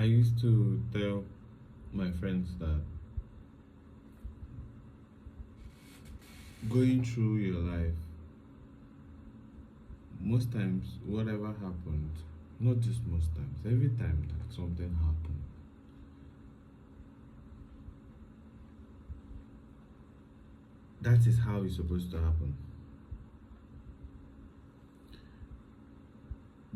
I used to tell my friends that going through your life, most times, whatever happened, not just most times, every time that something happened, that is how it's supposed to happen.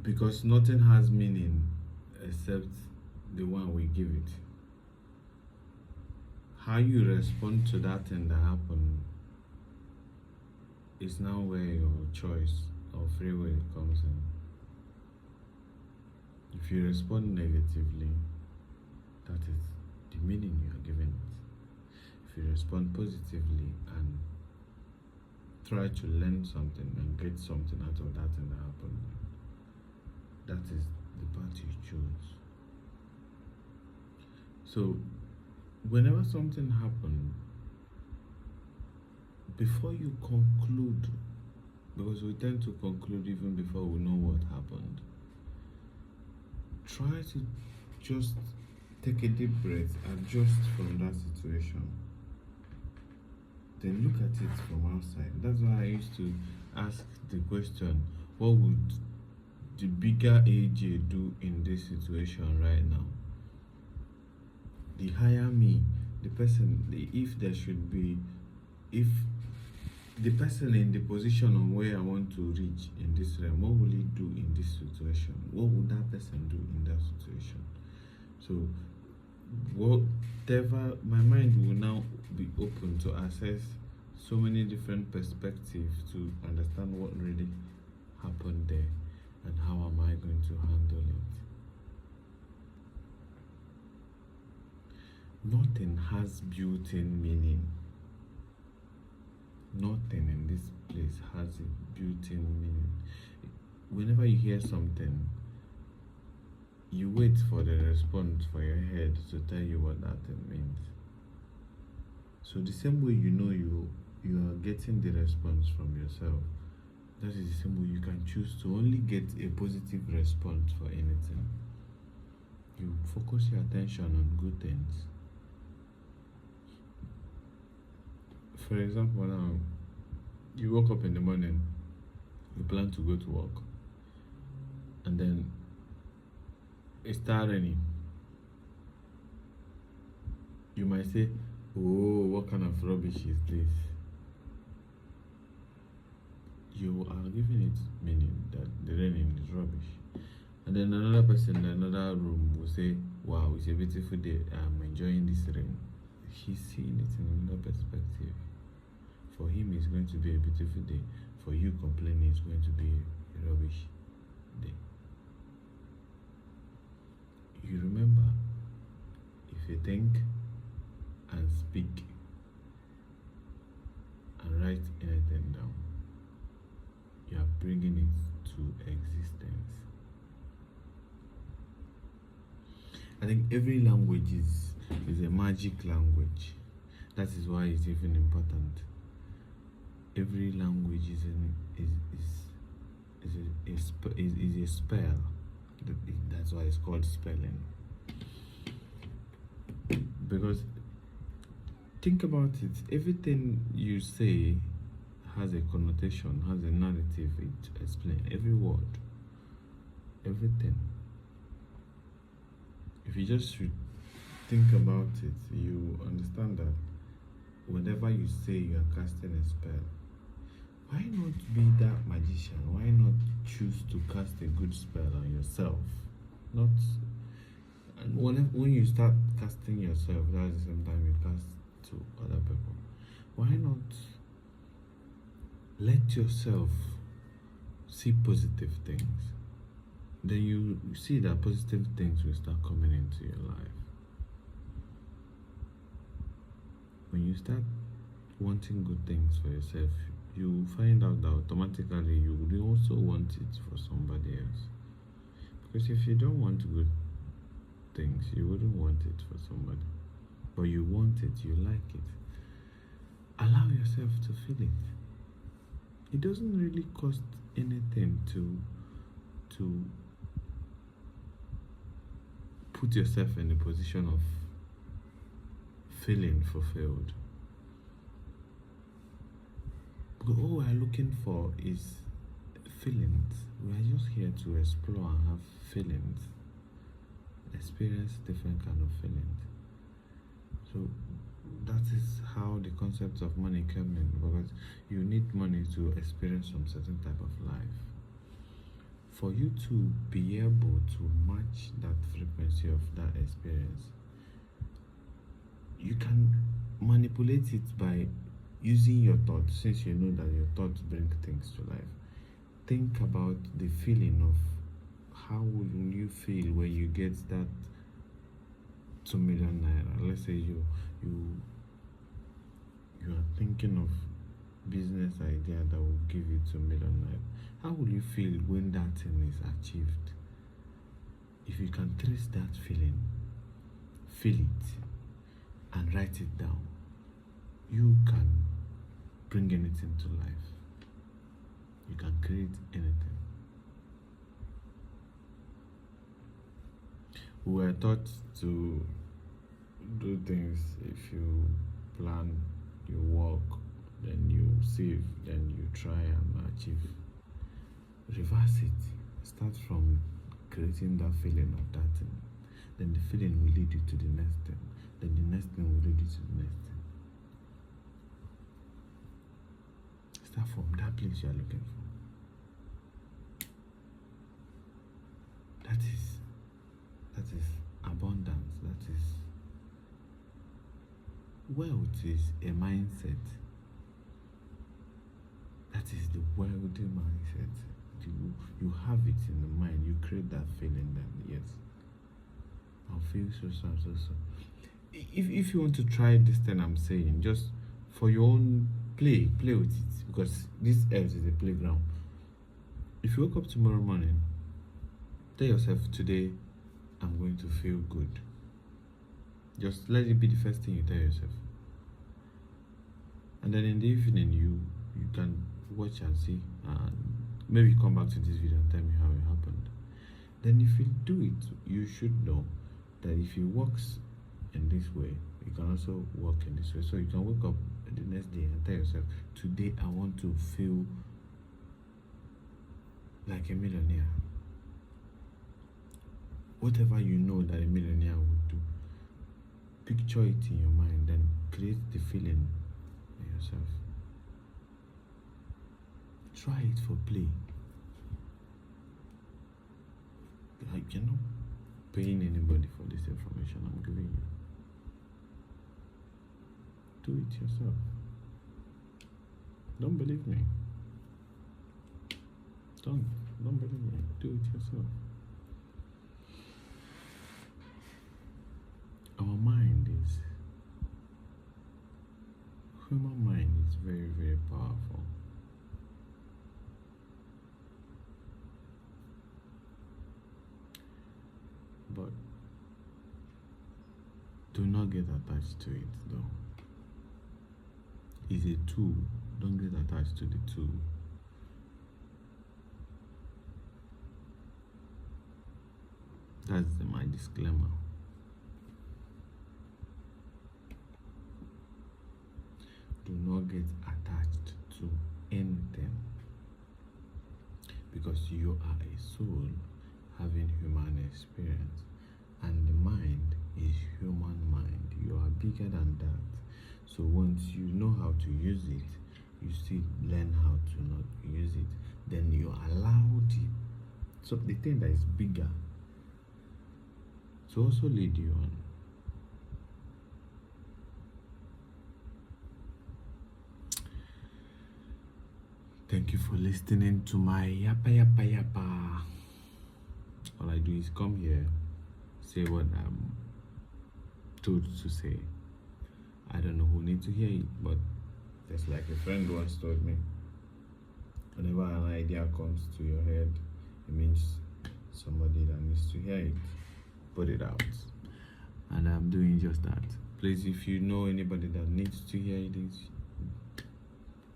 Because nothing has meaning except the one we give it. How you respond to that thing that happened is now where your choice or free will comes in. If you respond negatively, that is the meaning you are giving it. If you respond positively and try to learn something and get something out of that thing that happened, that is the path you choose. So, whenever something happens, before you conclude, because we tend to conclude even before we know what happened, try to just take a deep breath, adjust from that situation, then look at it from outside. That's why I used to ask the question, what would the bigger AJ do in this situation right now? The higher me, the person, if there should be, if the person in the position of where I want to reach in this realm, what will he do in this situation? What would that person do in that situation? So, whatever, my mind will now be open to assess so many different perspectives to understand what really happened there and how am I going to handle it. Nothing has built-in meaning. Nothing in this place has a built-in meaning. Whenever you hear something, you wait for the response for your head to tell you what that thing means. So the same way you are getting the response from yourself, that is the same way you can choose to only get a positive response for anything. You focus your attention on good things. For example, now you woke up in the morning, you plan to go to work, and then it started raining. You might say, "Oh, what kind of rubbish is this?" You are giving it meaning that the raining is rubbish. And then another person in another room will say, "Wow, it's a beautiful day. I'm enjoying this rain." He's seeing it in another perspective. For him, it's going to be a beautiful day. For you complaining, it's going to be a rubbish day. You remember, if you think and speak and write anything down, you are bringing it to existence. I think every language is a magic language. That is why it's even important. Every language is a spell. That's why it's called spelling. Because think about it, everything you say has a connotation, has a narrative. It explains every word, everything. If you just should think about it, you understand that whenever you say you are casting a spell, why not be that magician? Why not choose to cast a good spell on yourself? Not, and when you start casting yourself, that's the same time you cast to other people. Why not let yourself see positive things? Then you see that positive things will start coming into your life. When you start wanting good things for yourself, you find out that automatically you would also want it for somebody else. Because if you don't want good things, you wouldn't want it for somebody. But you want it, you like it. Allow yourself to feel it. It doesn't really cost anything to put yourself in the position of feeling fulfilled. Because all we are looking for is feelings. We are just here to explore and have feelings, experience different kind of feelings. So that is how the concept of money came in, because you need money to experience some certain type of life. For you to be able to match that frequency of that experience, you can manipulate it by using your thoughts. Since you know that your thoughts bring things to life, think about the feeling of how will you feel when you get that 2 million naira. Let's say you are thinking of business idea that will give you 2 million naira. How will you feel when that thing is achieved? If you can trace that feeling, feel it, and write it down, you can bring anything to life. You can create anything. We were taught to do things. If you plan, you work, then you save, then you try and achieve. Reverse it. Start from creating that feeling of that thing. Then the feeling will lead you to the next thing. Then the next thing will lead you to the next thing. Start from that place you are looking for. That is abundance. That is wealth. Is a mindset. That is the wealthy mindset. You have it in the mind. You create that feeling. Then yes, I'll feel so. If you want to try this thing I'm saying, just for your own play with it, because this earth is a playground. If you wake up tomorrow morning, tell yourself, today I'm going to feel good. Just let it be the first thing you tell yourself. And then in the evening you can watch and see, and maybe come back to this video and tell me how it happened. Then if you do it, you should know that if it works in this way, you can also work in this way. So you can wake up the next day and tell yourself, today I want to feel like a millionaire. Whatever you know that a millionaire would do, picture it in your mind, then create the feeling in yourself. Try it for play. You're not paying anybody for this information I'm giving you. Do it yourself. Don't believe me. Don't believe me. Do it yourself. Our mind is, human mind is very, very powerful. But do not get attached to it though. It's a tool. Don't get attached to the tool. That's my disclaimer. Do not get attached to anything, because you are a soul having human experience, and the mind is human mind. You are bigger than that. So once you know how to use it, you still learn how to not use it. Then you allow the thing that is bigger to also lead you on. Thank you for listening to my yappa. All I do is come here, say what I'm told to say. I don't know who needs to hear it, but just like a friend once told me, whenever an idea comes to your head, it means somebody that needs to hear it. Put it out. And I'm doing just that. Please, if you know anybody that needs to hear this,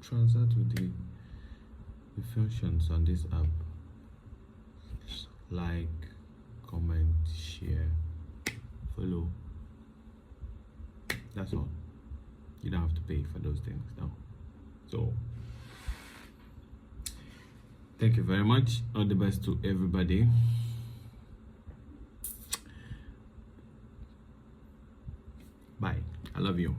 transact with the functions on this app. Like, comment, share, follow. That's all. You don't have to pay for those things now. So thank you very much. All the best to everybody. Bye. I love you.